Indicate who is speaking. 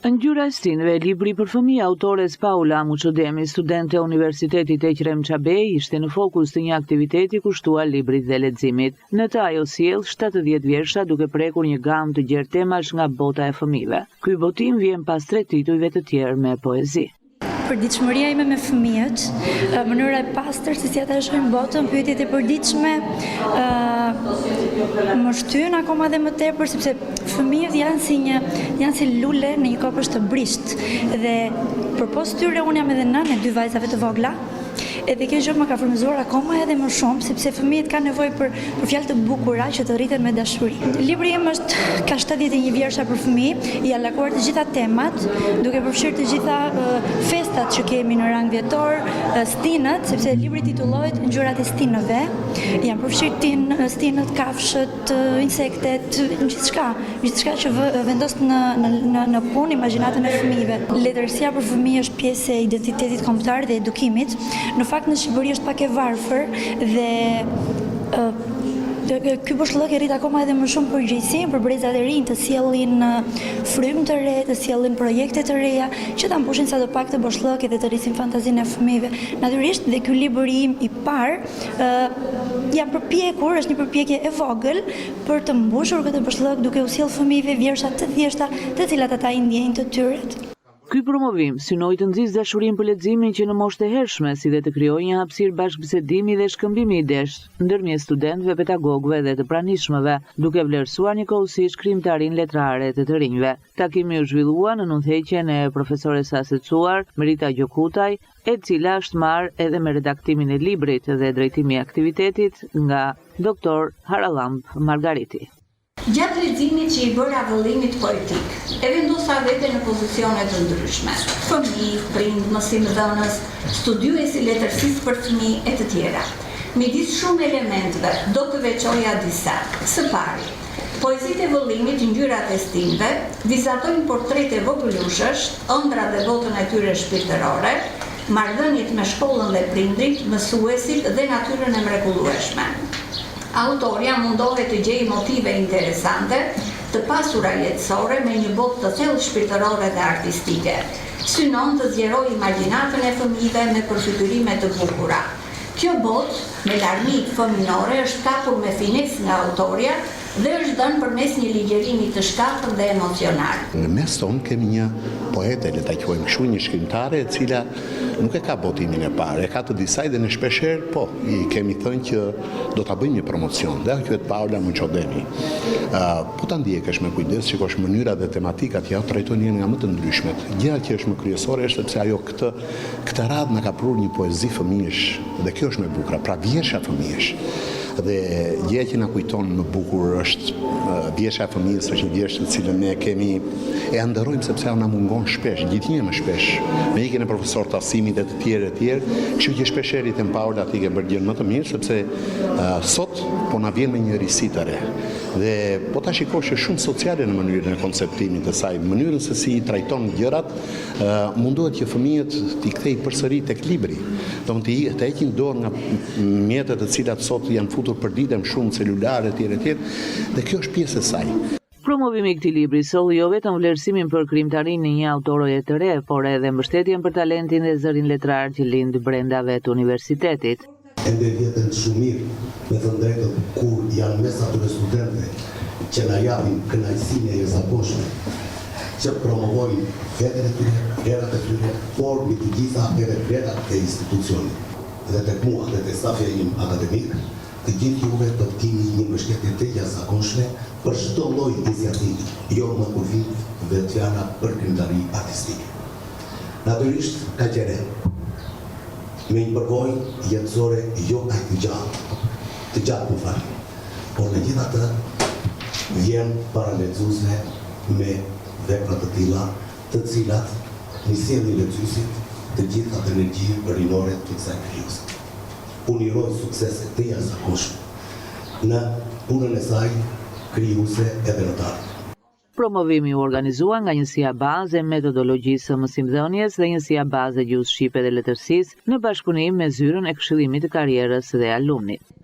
Speaker 1: Ngjyra e stinëve, libri për fëmijë autores Paula Muçodemi, studente e Universitetit Ekrem Çabej, ishte në fokus të një aktiviteti kushtuar librit dhe leximit. Në të ajo sjell 70 vjersha duke prekur një gamë të gjerë temash nga bota e fëmijëve. Ky botim vjen pas 3 titujve të tjerë me poezi.
Speaker 2: Përditshmëria ime me fëmijët, mënyra e pastër se si ata shohin botën, pyetjet e përditshme më shtyn akoma dhe më tepër sepse fëmijët janë si lule në një kopësht të brisht dhe përpos tyre unë jam edhe nënë e 2 vajzave të vogla. Edhe kjo gjë më ka frymëzuar akoma edhe më shumë sepse fëmijët kanë nevojë për fjalë të bukura që të rriten me dashuri. Libri im ka 71 vjersha për fëmijë, i allokuar të gjitha temat, duke përfshirë të gjitha festat që kemi në rang vjetor, stinët, sepse libri titullohet Ngjyrat e stinëve. Janë përfshirë stinët, kafshët, insektet, gjithçka që vendos në punë imagjinatën e fëmijëve. Letërsia për fëmijë është pjesë e identitetit kombëtar dhe edukimit. Në fakt në Shqipëri është pak e varfër dhe ky boshllëk e rrit akoma edhe më shumë përgjegjësinë për brezat e rinj të sjellin frymë të re, të sjellin projekte të reja që ta mbushin sadopak të boshllëkit dhe të rrisin fantazinë e fëmijëve. Natyrisht dhe ky libër im i parë është një përpjekje e vogël për të mbushur këtë boshllëk duke u sjell fëmijëve vjersha të thjeshta, të cilat ata i ndjejnë të tyret.
Speaker 1: Ky promovim synoi të nxjisë dashurinë për leximin që në moshë të hershme, si dhe të krijojë një hapësirë bashkëbisedimi dhe shkëmbimi idesh ndërmjet studentëve, pedagogëve dhe të pranishmëve, duke vlerësuar njëkohësisht krijimtarinë letrare të rinjve. Takimi u zhvillua në nundheqjen e profesores së asecuar Merita Gjokutaj, e cila është marrë edhe me redaktimin e librit dhe drejtimi i aktivitetit nga Dr. Harallamb Margariti.
Speaker 3: Gjatë leximit që i bëra vëllimit poetik, e vendosa veten në pozicione të ndryshme. Fëmijë, prind, mësimdhënës, studiuesi letërsisë për fëmijë e të tjera. Midis shumë elementeve, do të veçoja disa. Së pari, poezitë e vëllimit Ngjyrat e stinëve vizatojnë portrete vogëlushësh, ëndra dhe botën e tyre shpirtërore, marrëdhëniet me shkollën dhe prindrit, mësuesit dhe natyrën e mrekullueshme. Autorja mundohet të gjejë motive interesante, të pasura jetësore me një botë të thellë shpirtërore dhe artistike. Synon të zgjerojë imagjinatën e fëmijëve me përfytyrime të bukura. Kjo botë, me larmik fëminore, është kapur me finesë nga autorja dhe është dhënë përmes një ligjerimi të shkallët dhe emocional.
Speaker 4: Në mes tonë kemi një poete, le ta quajmë kështu, një shkrimtare e cila nuk e ka botimin e parë, e ka të disaj dhe në shpesherë, po, i kemi thënë që do ta bëjmë një promocion, dhe quhet Paula Muçodemi. Po ta ndjekësh me kujdes, shikosh mënyra dhe tematikat ja trajtojnë nga më të ndryshmet. Gjëja që është më kryesore është sepse ajo këtë radhë na ka prur një poezi fëmijësh, dhe kjo është më e bukur, pra vjersha fëmijësh. Dhe gjëja që na kujton më bukur është vjersha e fëmijës, është një vjershë të cilën ne kemi e nderojmë sepse ajo na mungon shpesh, gjithnjë më shpesh. Me ikën e profesor Tasimit dhe të tjerë, kështu që shpesh rritem Paula ti ke bërë gjën më të mirë sepse sot po na vjen me një risi të re. Dhe po ta shikosh është shumë sociale në mënyrën e konceptimit të saj, mënyrën se si i trajton gjërat, mundohet që fëmijët t'i kthejë përsëri tek libri. Domethënë të heqin dorë nga mjetet të cilat sot janë futur përditëm shumë celulare etj. Dhe kjo është pjesë e saj.
Speaker 1: Promovimi i këtij libri solli jo vetëm vlerësimin për krijimtarinë e një autoreje të re, por edhe mbështetjen për talentin dhe zërin letrar që lind brenda vet universitetit.
Speaker 5: Ende vjetën shumë mirë, me të drejtën, kur janë mes atyre studentëve që na japin kënaqësinë e jashtëzakonshme, që promovojnë veten e tyre, vlerat e tyre, por mbi të gjitha edhe vlerat e institucionit. Dhe tek mua dhe tek stafja im akademik, të gjithë juve do të keni një mbështetje të jashtëzakonshme për çdo lloj iniciativë, jo më kurrë vetëfjala për krijimtari artistike. Natyrisht ka qenë me një përvojë jetësore jo aq të gjatë po fal. Por megjithatë vjen para lexuesve me vepra të tilla, të cilat i sjellin lexuesit të gjitha të energji rinore të kësaj krijuese. Unë uroj suksese të jashtëzakonshme në punën e saj krijuese edhe në të ardhmen.
Speaker 1: Promovimi u organizua nga Njësia Bazë e Metodologjisë së Mësimdhënies dhe Njësia Bazë e Gjuhës Shqipe dhe Letërsisë në bashkëpunim me Zyrën e Këshillimit të Karrierës dhe Alumnit.